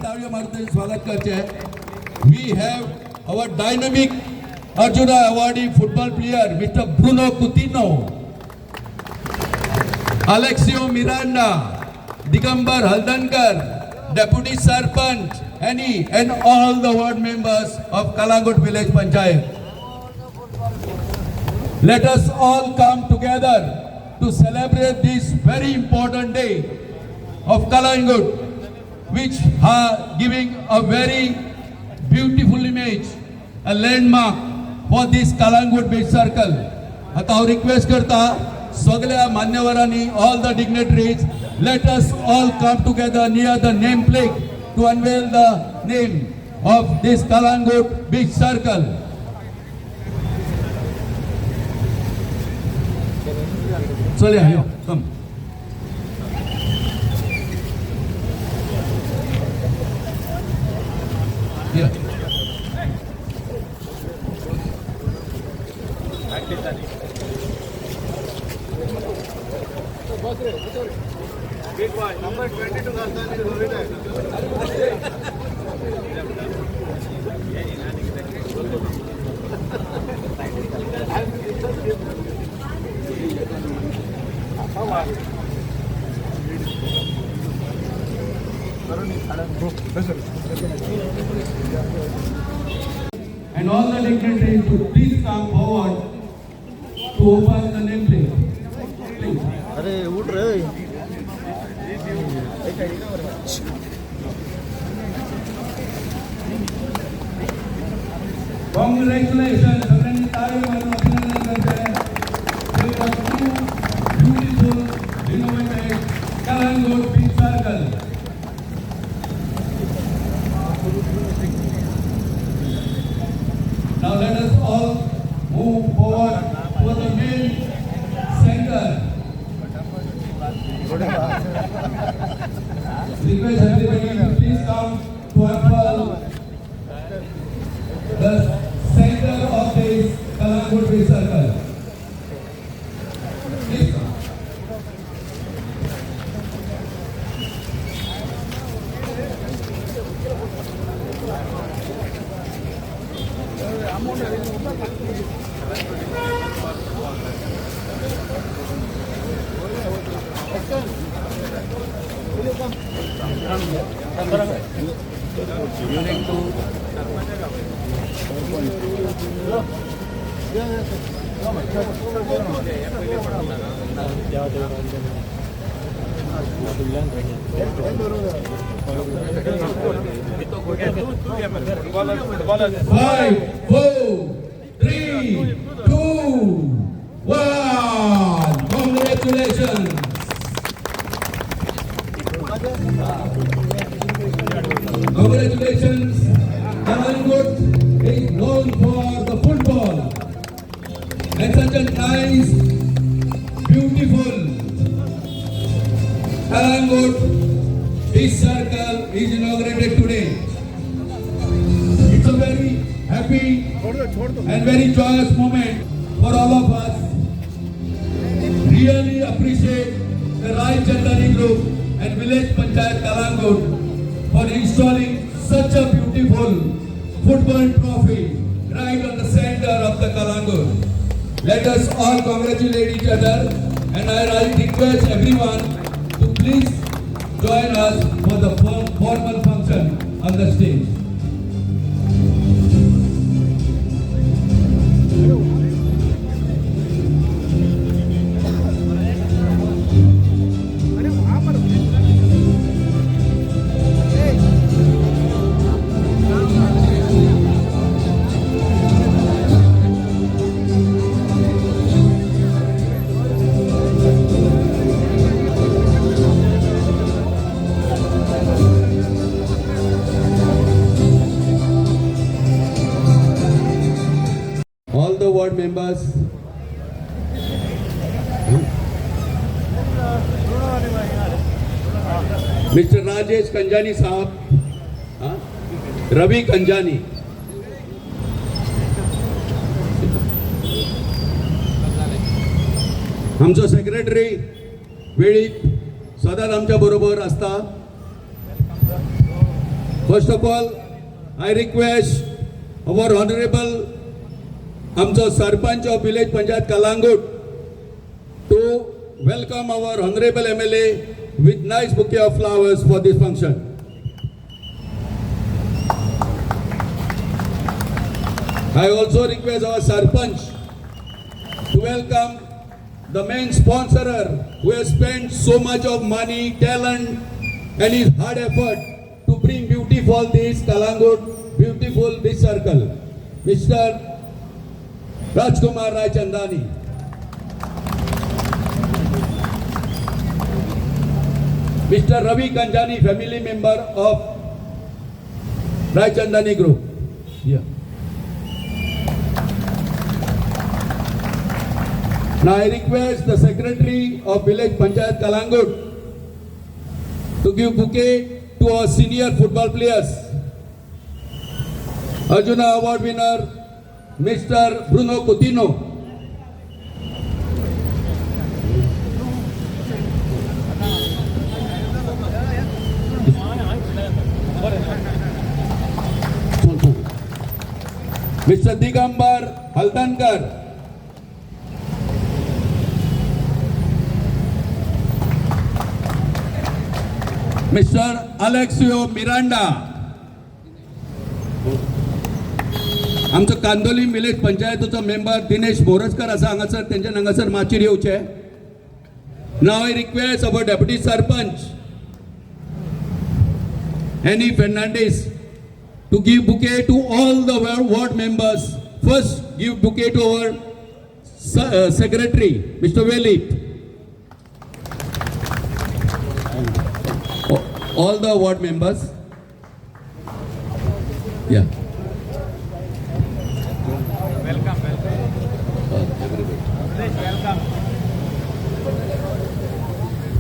ताळी मारते स्वागत करते we have our dynamic Arjuna awardee football player Mr. Bruno Coutinho, Alexio Miranda, Digambar Haldankar, Deputy Sarpanch, and all the ward members of Kalangut Village Panchayat. Let us all come together to celebrate this very important day of Kalangut, which are giving a very beautiful image, a landmark for this Kalangut beach circle. आता हांव request करता सगळ्या मान्यवरांनी all the dignitaries, let us all come together near the name plate to unveil the name of this Kalangut beach circle. चले आयो come. Yeah. Big boy, number 22 and all the dignitaries to please come forward to open the name plate. अरे उठ रहे Congratulations, सगळ्यांनी टाळी वाजवून अभिनंदन करते. It was two beautiful, innovative Kalangut beach circle. Now let us all move forward to the main center. Request everybody to please come to unfurl the center of this Kalangut beach circle. Please come. Five, four, three, two, one. Congratulations. Congratulations. Kalangut is known for the football and such a nice, beautiful Kalangut beach circle is inaugurated today. It's a very happy and very joyous moment for all of us. Really appreciate the Rai Chandani Group and Village Panchayat Kalangut for installing such a beautiful football trophy right on the center of the Kalangut. Let us all congratulate each other, and I request everyone to please join us for the formal function on the stage. All the ward members, Mr. Rajesh Kanjani Sahab, Ravi Kanjani, आमचो secretary वेळीक सदांच आमच्या बरोबर असता. First of all, I request our honorable आमचो sarpanch of village Panchayat Kalangut to welcome our honorable MLA with nice bouquet of flowers for this function. I also request our Sarpanch to welcome the main sponsorer who has spent so much of money, talent and his hard effort to bring beautiful this Kalangut, beautiful this circle, Mr. Rajkumar Rai Chandani. Mr. Ravi Kanjani, family member of Rai Chandani Group. Yeah. Now I request the Secretary of Village Panchayat Kalangut to give bouquet to our senior football players. Arjuna Award winner Mr. Bruno Coutinho. Mr. Digambar Haldankar. Mr. Alexio Miranda. आमचो Candolim village पंचायतीचो member Dinesh Borjkar आसा हांगासर तेंच्या हांगासर माचीर येवचे. नाव I request our deputy sarpanch Annie Fernandez to give bouquet to all the ward members. First give bouquet to our secretary Mr. Velip. All the ward members. Yeah.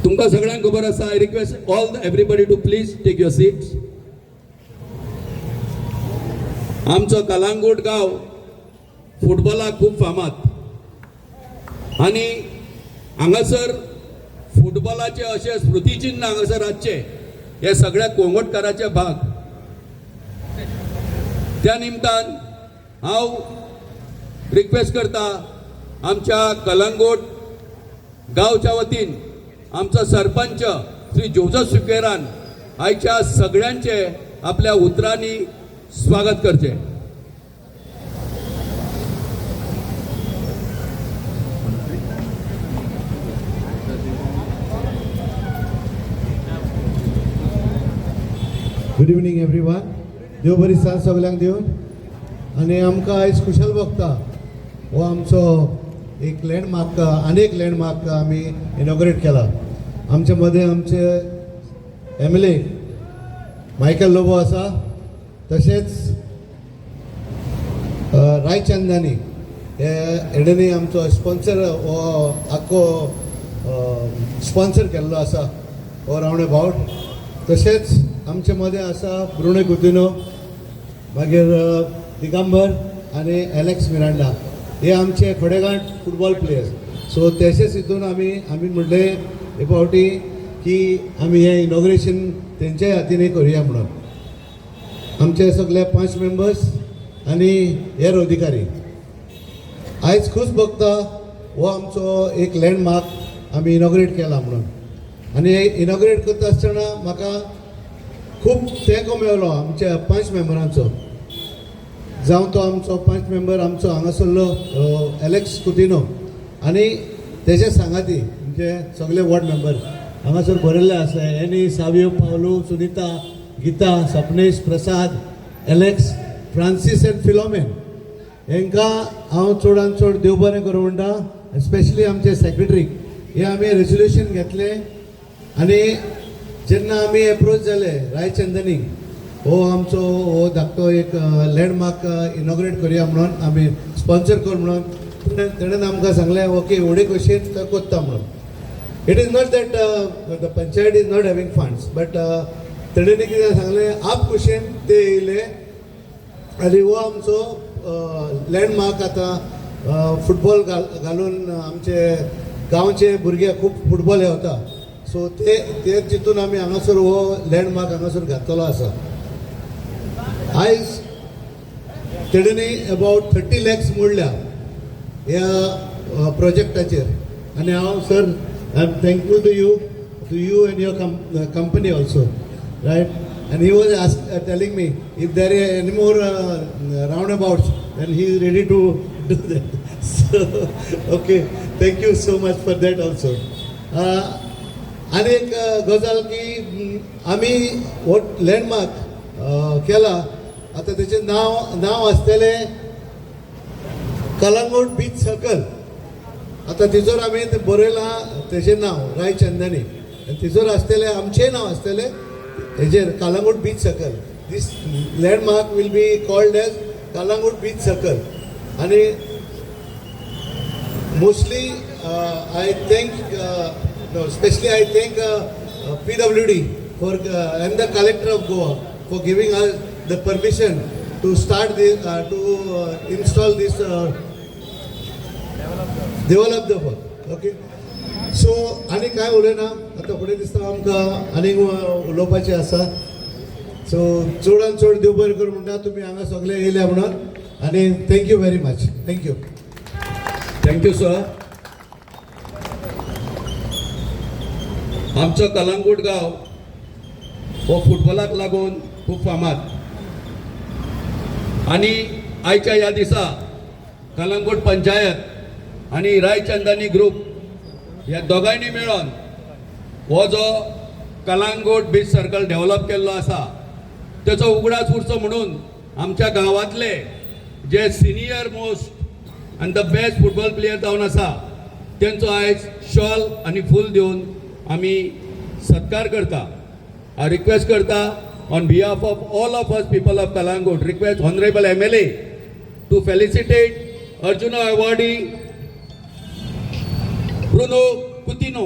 तुमकां सगळ्यांक खबर आसा. I request all everybody to please take your seats. आमचो कलांगूट गांव फुटबॉलाक खूब फामाद आनी हांगासर फुटबॉलाचे अशे स्मृतिचिन्ह हांगासर आसचे हे सगळ्या कोंगटकाराचे भाग. त्या निमतान हांव रिक्वेस्ट करता आमच्या कलंगूट गांवच्या वतीन आमचो सरपंच श्री जोजफ सुकेरान आयच्या सगळ्यांचे आपल्या उतरांनी स्वागत करचे. Good evening everyone. देव बरी सांज सगल्यांक दिवन. आनी आमकां आयज खुशाल भोगता हो आमचो एक लँडमार्क आनी एक लँडमार्क आमी इनॉग्रेट केला. आमचे मदें आमचे MLA मायकल लोबो आसा. तशेंच राय चंदानी हे हेडनी आमचो स्पॉन्सर हो आख्खो स्पॉन्सर केल्लो आसा हो रावंड अबावट. तशेंच आमचे मदें आसा ब्रुनो कुतिनो, मागीर दिगंबर आनी एलेक्स मिरांडा. हे आमचे खोडेगांठ फुटबॉल प्लेयर्स. सो तेशेंच हितून आमी म्हणले हे फावटी की आमी हें इनॉग्रेशन तेंच्याय हातीन करुया म्हणून. आमचे सगळे 5 मेंबर्स आनी हेर अधिकारी आयज खूब भोगता हो आमचो एक लँडमार्क आमी इनॉग्रेट केला म्हणून. आनी इनॉग्रेट करता आसतना म्हाका खूब तेंको मेळ्ळो आमच्या 5 मेंबरांचो. जावं तो आमचो 5 मेंबर आमचो हांगासरलो एलेक्स कुतिनो आनी तेजे सांगाती म्हणजे सगळे वॉर्ड मेंबर हांगासर बरयल्ले आसा. एनी, सावियो, पावलो, सुनीता, गीता, सपनेश, प्रसाद, एलेक्स, फ्रांसीस एंड फिलोमेन हेंकां हांव चडांत चड देव बरें करूं म्हणटा. स्पेशली आमचे सेक्रेटरीक हे आमी रेजोल्युशन घेतले आनी जेन्ना आमी एप्रोच जाले राय चंदनीक हो आमचो हो धाकटो एक लँडमार्क इनॉग्रेट करुया म्हणून आमी स्पॉन्सर कर म्हणून तेणेन आमकां सांगलें ओके एवढे कशें तो कोत्ता म्हणून. It is not that the panchayat is not having funds but तेणेन कितें सांगलें आप कुशेन ते येयले आनी हो आमचो लँडमार्क आतां फुटबॉल घालून आमचे गांवचे भुरगे खूब फुटबॉल हेवता. सो ते चिंतून आमी हांगासर हो लँडमार्क हांगासर घातलेलो आसा. आयज तेणेनी अबाउट 30 lakhs मोडल्या ह्या प्रोजेक्टाचेर आनी हांव sir I am thankful to you and your company also right and he was telling me if there are any more roundabouts then he is ready to do that. So okay, thank you so much for that also. आणि एक गजाल की आम्ही हो landmark केला आता त्याचे नाव असलेले कलंगूट बीच सर्कल आता तिजोर आम्ही ते बरयलां तेजें नाव रायचंदानी आनी तिजोर आसलेले आमचेंय नाव आसलेले हेजेर Calangute beach circle. This landmark will be called as Calangute beach circle आणि mostly I thank specially I thank PWD for and the collector of Goa for giving us the permission to start this install this develop the work. Okay. So आनी काय उलयना आतां फुडें दिसता आमकां आनीक उलोवपाचें आसा. सो चडान चड देव बरें कर म्हणटा तुमी हांगा सगळे येयल्या म्हणून आनी thank you very much. Thank you. Thank you sir. आमचो कलंगूट गांव हो फुटबॉलाक लागून खूब फामाद आनी आयच्या ह्या दिसा कलंगूट पंचायत आनी रायचंदानी ग्रुप ह्या दोगांयनी मेळोन हो जो कलंगूट बीच सर्कल डेव्हलप केल्लो आसा तेचो उगडास उरचो म्हणून आमच्या गांवांतले जे सिनियर मोस्ट आनी द बेस्ट फुटबॉल प्लेयर जावन आसा तेंचो आयज शॉल आनी फूल दिवन आमी सत्कार करता. हांव रिक्वेस्ट करता on behalf of all of us people of Calangute request honourable MLA to felicitate Arjuna awardee Bruno Coutinho.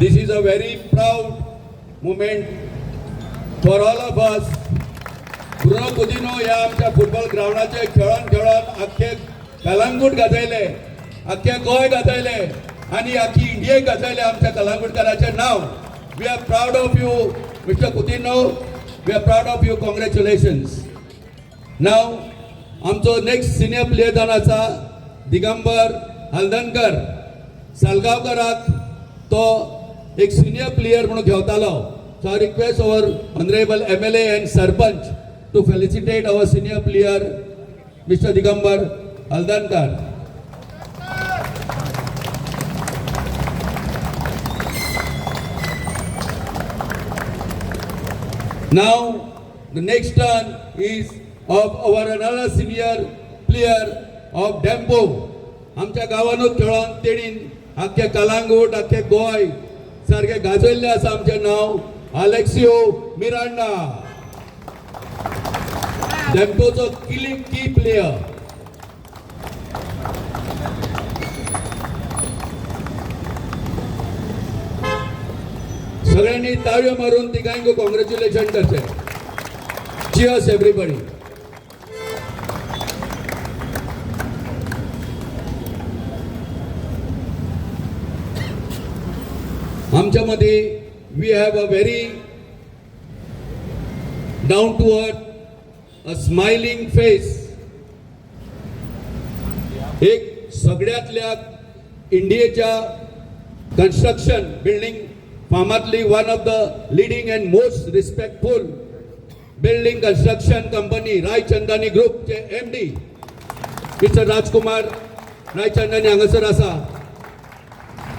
This is a very proud moment for all of us. Bruno Coutinho ह्या आमच्या फुटबॉल ग्राउंडाचे खेळून अख्खे कलंगूट गाजयले, अख्खे गोंय गाजयले आणि अख्खी इंडियेक गाजयले आमच्या कलंगूटकाराचें नाव. We are proud of you mister Coutinho. We are proud of you. Congratulations. नाव आमचो नेक्स्ट सिनियर प्लेयर जावन आसा दिगंबर हलदनकर. सालगांवकराक तो एक सिनियर प्लेयर म्हणून घेवतालो. So I request our honorable MLA and Sarpanch to felicitate our senior player, Mr. Digambar Haldankar. Now the next turn is of our another senior player of Dempo. आमच्या गावानूच खेळून तेणीन आख्खे कलंगूट आख्खे गोंय सारखे गाजयल्ले आसा. आमचें नाव Alexio Miranda. Dempoचो की player. सगळ्यांनी ताळयो मारून तिगांक कॉंग्रॅच्युलेशन करचे. Cheers everybody. आमच्या मध्ये we have a very down to earth, a smiling face. एक सगळ्यातल्या इंडियेच्या कन्स्ट्रक्शन बिल्डिंग फामातली one of the leading and most respectful building construction company Raichandani ग्रुपचे MD मिस्टर राजकुमार रायचंदानी हांगासर आसा.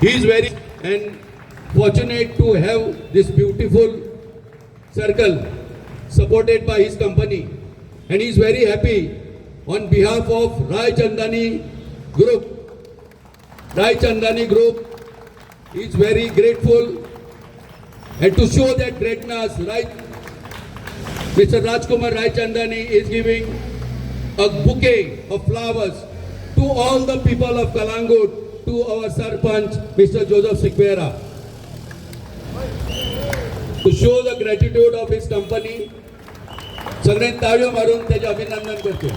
He is very and fortunate to have this beautiful circle supported by his company, and he is very happy on behalf of Raichandani Group. Raichandani Group is very grateful, and to show that greatness, Mr. Rajkumar Raichandani is giving a bouquet of flowers to all the people of Kalangut to our Sarpanch, Mr. Joseph Sequeira, to show the gratitude of his company. सगळे ताळ्यो मारून त्याचे अभिनंदन करतो.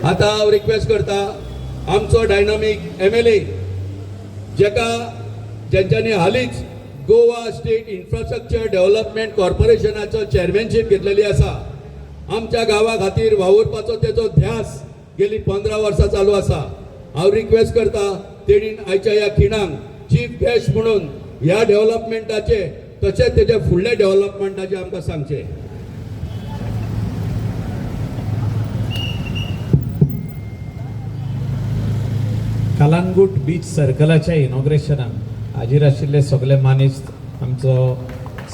आता हांव request करता आमचो dynamic MLA ज्यांच्यानी हालींच गोवा स्टेट इन्फ्रास्ट्रक्चर डेव्हलपमेंट कॉर्पोरेशनाचो चेअरमॅनशीप घेतलेली आसा. आमच्या गांवा खातीर वावुरपाचो तेजो ध्यास गेली 15 वर्सां चालू आसा. हांव रिक्वेस्ट करता तेणीन आयच्या ह्या खिणाक चीफ गेस्ट म्हणून ह्या डेव्हलपमेंटाचे तशेंच तेच्या फुडल्या डेव्हलपमेंटाचे आमकां सांगचें. कलांगूट बीच सर्कलाच्या इनॉग्रेशनाक हाजीर आशिल्ले सगळे मानेस्त आमचो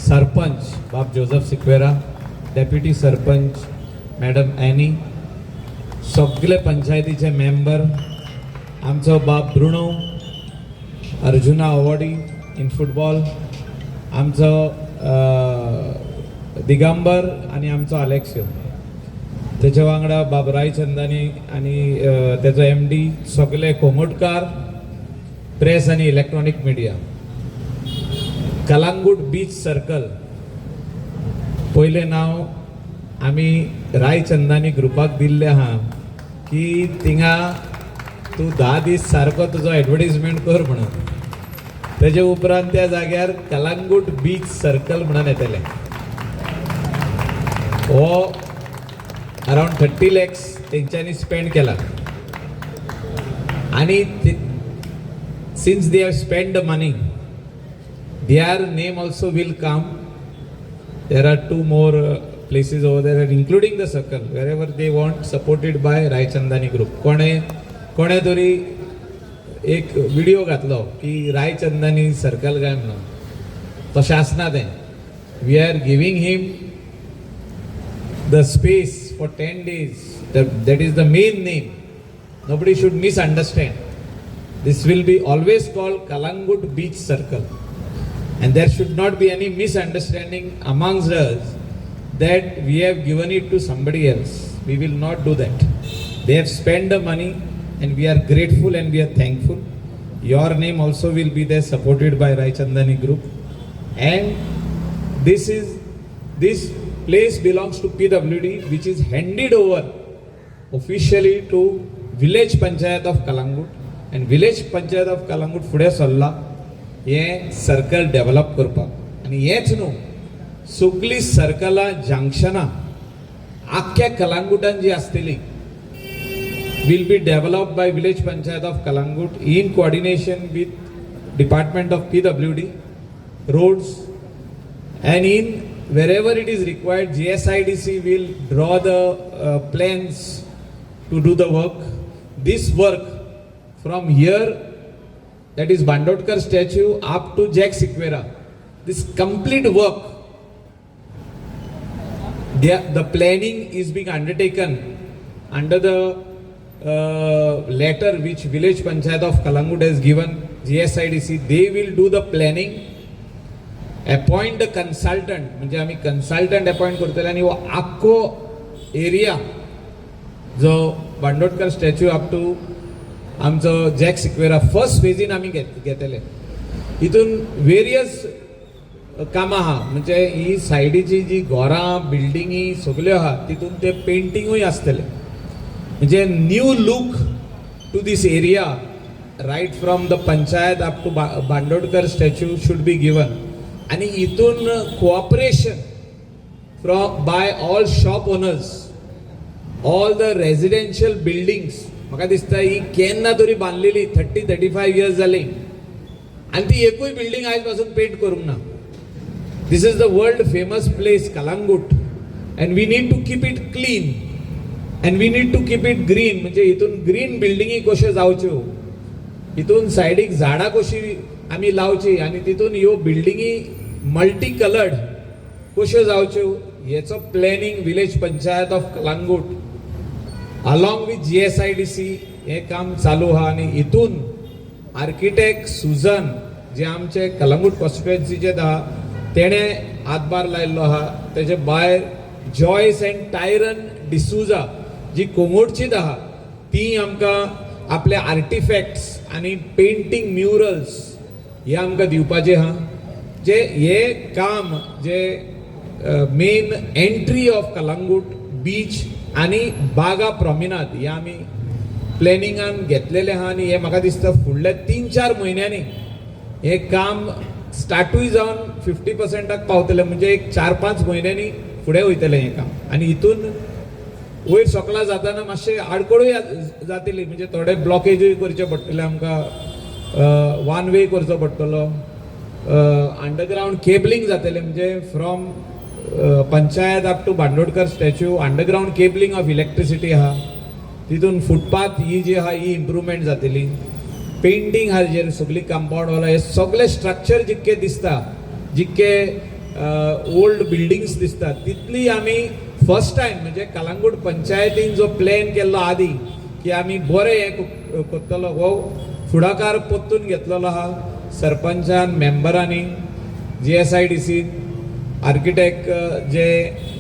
सरपंच बाब Joseph Sequeira, deputy sarpanch madam any, सगळे पंचायतीचे मेंबर, आमचो बाब Bruno, Arjuna awardee in football, आमचो दिगंबर आनी आमचो अलेक्सियो, तेजे वांगडा बाब रायचंदानी आनी तेजो MD, सगळे कोंगुटकार, प्रेस आनी electronic media. Calangute beach circle पयलें नांव आमी रायचंदानी ग्रुपाक दिल्लें आहा की थिंगा तूं 10 दीस सारको तुजो एडवर्टिजमेंट कर म्हणून. तेजे उपरांत त्या जाग्यार कलांगूट बीच सर्कल म्हणून येतलें. हो अराउंड 30 lakhs तेंच्यांनी स्पेंड केला. आणि since they have spend the money, their name also will come. There are 2 more places over there, including the circle, wherever they want, supported by Raichandani group. कोणे तरी एक video घातलो की रायचंदानी सर्कल काय म्हणून. तशें आसना तें. We are giving him the space for 10 days. That is the main name. Nobody should misunderstand. This will be always called Kalangut Beach Circle. And there should not be any misunderstanding amongst us that we have given it to somebody else. We will not do that. They have spent the money and we are grateful and we are thankful. Your name also will be there, supported by Raichandani Group. And this place belongs to PWD, which is handed over officially to Village Panchayat of Kalangut. And Village Panchayat of Kalangut फुडें सरला हे circle develop करपाक. आनी हेच न्हू, सगळीं सर्कलां जंक्शनां आख्ख्या कलांगुटान जी आसतली will be developed by Village Panchayat of Kalangut in coordination with Department of PWD, roads, and in wherever it is required, GSIDC will draw the plans to do the work. This work from here, that is Bandotkar statue, up to Jack Sequeira, this complete work, the planning is being undertaken under the letter which Village Panchayat of Kalangut has given GSIDC. They will do the planning, appoint the consultant, म्हणजे आम्ही consultant appoint करतले आणि हो आख्खो area जो Bandodkar statue up to आमचो jack Sequeira first फेजीन आम्ही घेतले. हितून वेरियस कामां आहा, म्हणजे ही सायडीची जी घरां बिल्डिंगी सगल्यो आहा तितून ते पेंटिंगूय आसतले. म्हणजे new look to this area right from the panchayat up to Bandodkar statue should be given. आणि इथून cooperation from by all shop owners, all the residential buildings. म्हाका दिसता ही केन्ना तरी बांदलेली 30-35 years जाली आणि ती एकूय बिल्डिंग आयज पासून पेंट करूंक ना. This is the world famous place Calangute and we need to keep it clean and we need to keep it green. म्हणजे हितून ग्रीन बिल्डिंगी कश्यो जावच्यो, हितून सायडीक झाडां कशी आमी लावची आणि तितून ह्यो बिल्डिंगी मल्टी कलर्ड कश्यो जावच्यो हेचो planning village panchayat of Calangute along with GSIDC हे काम चालू आहा. आणि हितून आर्किटेक्ट सुजन जे आमचे कलांगूट कॉन्स्टिट्युएन्सीचे आहा तेणे हातभार लायिल्लो आहा. तेजे भायर जॉयस एंड टायरन डिसूजा जी कोंगोडचीच आहा ती आमकां आपले आर्टिफॅक्ट्स आनी पेंटींग म्युरल्स हे आमकां दिवपाचे आहा. जे हे काम जे main entry of Calangute beach आनी बागा प्रॉमिनाद हे आमी प्लॅनिंगान घेतलेले आहा आनी हे म्हाका दिसता फुडल्या 3-4 म्हयन्यांनी हे काम स्टार्टूय जावन 50%क पावतले. म्हणजे एक 4-5 म्हयन्यांनी फुडें वयतलें हें काम. आनी हितून वयर सकला जाताना मातशें आडखळूय जातली. म्हणजे थोडे ब्लॉकेजूय करचे पडटले आमकां, वन वे करचो पडटलो, अंडरग्रावंड केबलिंग जातलें. म्हणजे from panchayat up to Bandodkar statue underground cabling of electricity आहा. तितून फुटपाथ ही जी आहा ही इम्प्रुवमेंट जातली. पेंटींग आहा जे सगळी कंपाऊंड वॉल हे सगळे स्ट्रक्चर जितके दिसता, जितके ओल्ड बिल्डिंग्स दिसता तितली आमी फर्स्ट टायम म्हणजे कलंगूट पंचायतीन जो प्लॅन केल्लो आदी की आमी बरें हें करतलो हो फुडाकार पोत्तून घेतलेलो आहा सरपंचान, मेंबरांनी, GSIDC, आर्किटेक्ट जे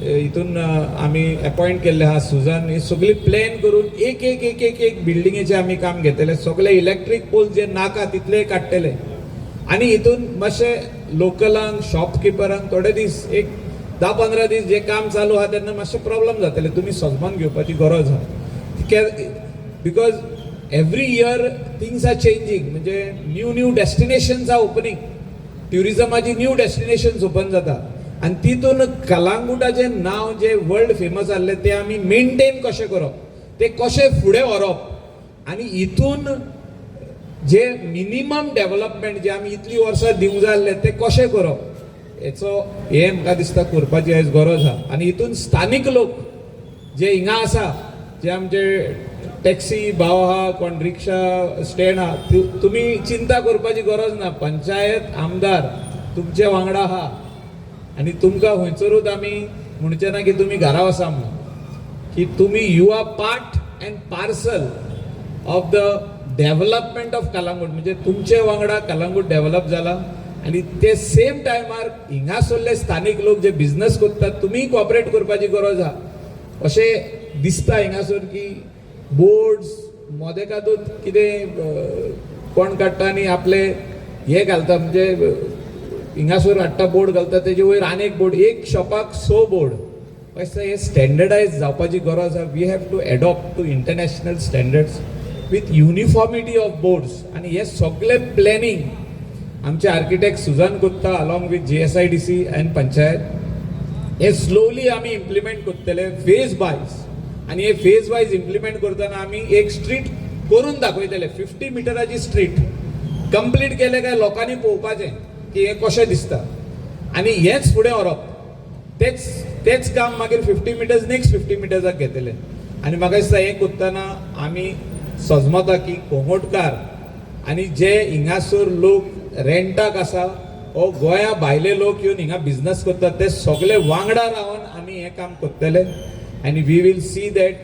हितून आमी अपॉइंट केल्ले आहा सुजान, ही सगळी प्लॅन करून एक एक एक एक एक बिल्डिंगेचे आमी काम घेतले. सगळे इलेक्ट्रीक पोल जे नाका तितले काडटले आनी हितून मातशें लोकलांक, शॉपकिपरांक थोडे दीस एक 10-15 दीस जे काम चालू आहा तेन्ना मातशें प्रॉब्लेम जातले. तुमी सजमान घेवपाची गरज आहा because every year things are changing. म्हणजे न्यू डेस्टिनेशन्स आर ओपनिंग, ट्युरिजमाची न्यू डेस्टिनेशन्स ओपन जाता आनी तितून कलंगूटाचें नांव जे वर्ल्ड फेमस जाल्ले ते आमी मेंटेन कशें करप, ते कशें फुडें व्हरप आनी हितून जे मिनिमम डेव्हलपमेंट जे आमी इतली वर्सां दिवंक जाय आसले ते कशें करप हेचो हे म्हाका दिसता करपाची आयज गरज आहा. आनी हितून स्थानीक लोक जे हिंगा आसा, जे आमचे टॅक्सी भाव आहा, कोण रिक्षा स्टँड आहा, तुमी चिंता करपाची गरज ना. पंचायत आमदार तुमचे वांगडा आहा आनी तुमकां खंयसरूच आमी म्हणचे ना की तुमी घरा वसा म्हणून, की तुमी you are part and parcel of the development of Calangute. म्हणजे तुमचे वांगडा कलंगूट डेव्हलप जाला आनी ते सेम टायमार हिंगासरले स्थानीक लोक जे बिझनेस करतात तुमी कॉपरेट करपाची गरज आहा. अशें दिसता हिंगासर की बोर्ड्स मोदेकादूत कितें कोण काडटा आनी आपले हे घालता. म्हणजे हिंगासर हाडटा बोर्ड घालता तेजे वयर आनी एक बोर्ड, एक शॉपाक 6 बोर्ड. अशें हे स्टँडर्डायज जावपाची गरज आहा. We have to adopt to international standards with uniformity of boards. आनी हे सगळे प्लॅनिंग आमचे आर्किटेक्ट सुजान कोत्ता along with GSIDC and panchayat हे स्लोली आमी इम्प्लिमेंट करतले फेज वायज. आनी हे फेज वायज इम्प्लिमेंट करतना आमी एक स्ट्रीट करून दाखयतले. 50 मिटराची स्ट्रीट कंप्लीट केले काय लोकांनी पळोवपाचें की हे कशें दिसता आनी हेच फुडें व्हरप. तेच काम मागीर 50 मिटर्स नेक्स्ट 50 मिटर्साक घेतले. आनी म्हाका दिसता हें करतना आमी सजमता की कोंगोटकार आनी जे हिंगासर लोक रेंटाक आसा ओ गोंया भायले लोक येवन हिंगा बिझनेस करतात ते सगळे वांगडा रावन आमी हें काम करतले. आनी we will see that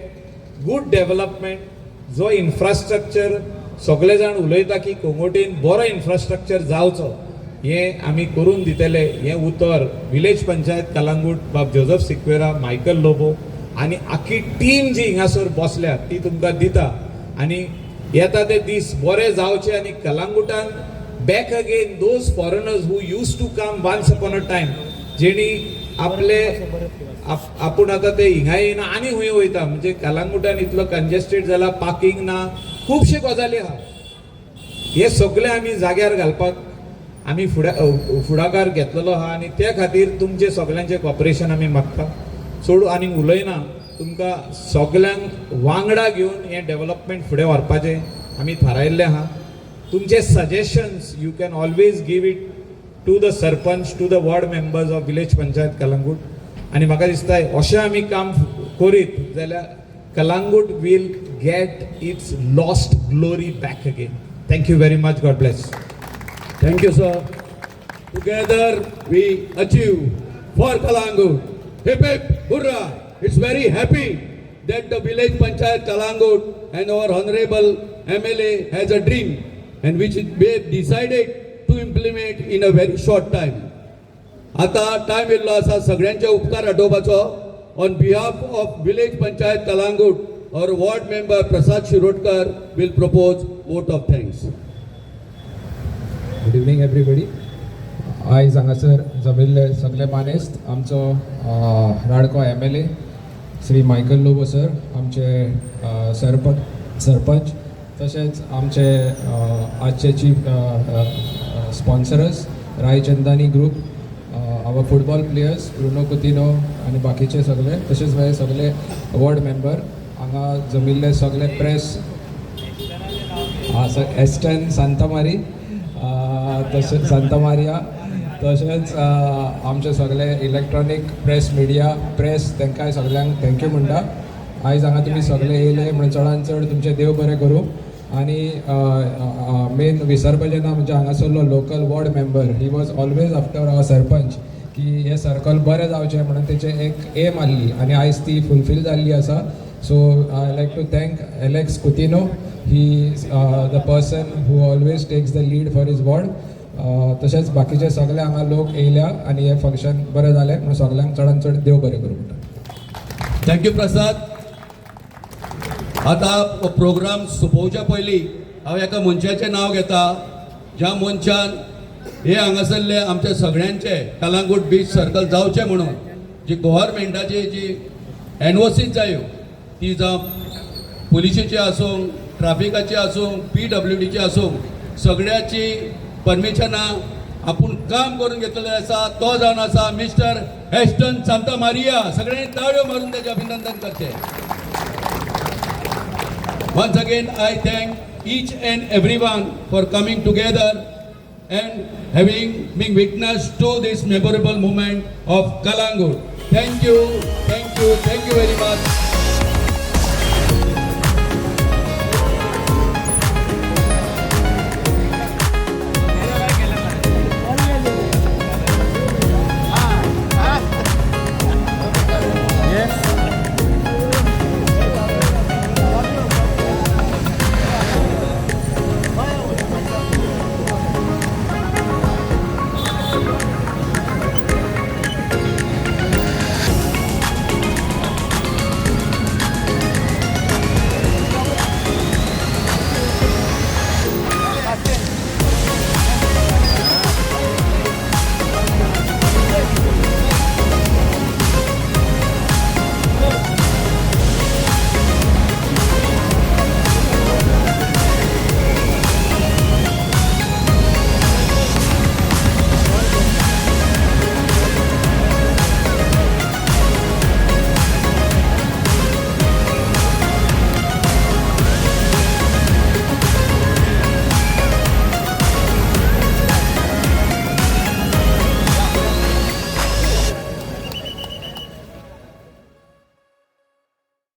good development. जो इन्फ्रास्ट्रक्चर सगळे जाण उलयता की कोंगोटीन बरो इन्फ्रास्ट्रक्चर जावचो हें आमी करून दितले. हें उतर विलेज पंचायत कलंगूट, बाब जोसेफ सिक्वेरा, मायकल लोबो आनी आख्खी टीम जी हिंगासर बसल्या ती तुमकां दिता. आनी येता ते दीस बरे जावचे आनी कलंगूटान back again those foreigners who use to come once upon a time, जेणी आपले आपूण आतां ते हिंगा येयना आनी खंय वयता. म्हणजे कलंगूटान इतलो कंजेस्टेड जाला, पार्किंग ना, खुबशे गजाली आहा. हे सगळे आमी जाग्यार घालपाक आमी फुडाकार घेतलेलो आहा आनी त्या खातीर तुमचे सगळ्यांचे कॉपरेशन आमी मागता. चड आनी उलयना, तुमकां सगळ्यांक वांगडा घेवन हें डेव्हलपमेंट फुडें व्हरपाचें आमी थारायिल्लें आहा. तुमचे suggestions you can always give it to the sarpanch, to the ward members of village panchayat Calangute. आनी म्हाका दिसता अशें आमी काम करीत जाल्यार Calangute will get its lost glory back again. Thank you very much. God bless. Thank you, sir. Together we achieve for Kalangut. Hip hip hurrah! It's very happy that the village panchayat Kalangut and our honorable MLA has a dream and which we have decided to implement in a very short time. आता time येयल्लो आसा सगळ्यांचे उपकार आठोवपाचो. On behalf of village panchayat Calangute our ward member Prasad Shirodkar will propose vote of thanks. Good evening everybody. आयज हांगासर जमिल्ले सगळे मानेस्त आमचो राडको MLA Shri Michael Lobo sir, आमचे सरपंच तशेंच आमचे आजचे चीफ स्पॉन्सरर्स रायचंदानी ग्रुप, आवर फुटबॉल प्लेयर्स ब्रुनो कुतिनो आनी बाकीचे सगळे, तशेंच मागीर सगळे वॉर्ड मेंबर, हांगा जमिल्ले सगळे प्रेस, एस्टन सांतामारी, तशेंच सांता मारिया, तशेंच आमचे सगळे इलेक्ट्रॉनीक प्रेस मिडिया प्रेस, तांकांय सगळ्यांक थँक्यू म्हणटा. आयज हांगा तुमी सगळे येयले म्हणून चडांत चड तुमचे देव बरें करूं. आनी मेन विसरपाचें ना म्हणजे हांगासरलो local ward member, he was always after our sarpanch, की हे सर्कल बरें जावचें म्हणून तेचे एक एम आसली आनी आयज ती फुलफील जाल्ली आसा. So I like to thank Alex Coutinho. He is the person who always takes the lead for his ward. तशेंच बाकीचे सगळे हांगा लोक येयल्या आनी हे फंक्शन बरें जालें म्हणून सगळ्यांक चडांत चड देव बरें करूं म्हणटा. थँक्यू प्रसाद. आता प्रोग्राम सोंपोवच्या पयलीं हांव एका मनशाचें नांव घेता, ज्या मनशान हे हांगासरले आमचे सगळ्यांचे कलांगूट बीच सर्कल जावचें म्हणून जी गव्हर्मेंटाची जी एनओसीज जायो, ती जावं पुलिशेची आसूं, ट्राफिकाची आसूं, PWDची आसूं, सगळ्याची परमिशनां आपूण काम करून घेतलेले आसा. तो जावन आसा मिस्टर एस्टन सांता मारिया. सगळ्यांनी ताळयो मारून त्याचे अभिनंदन करचे. Once again, I thank each and everyone for coming together and being witness to this memorable moment of Kalangut. Thank you very much.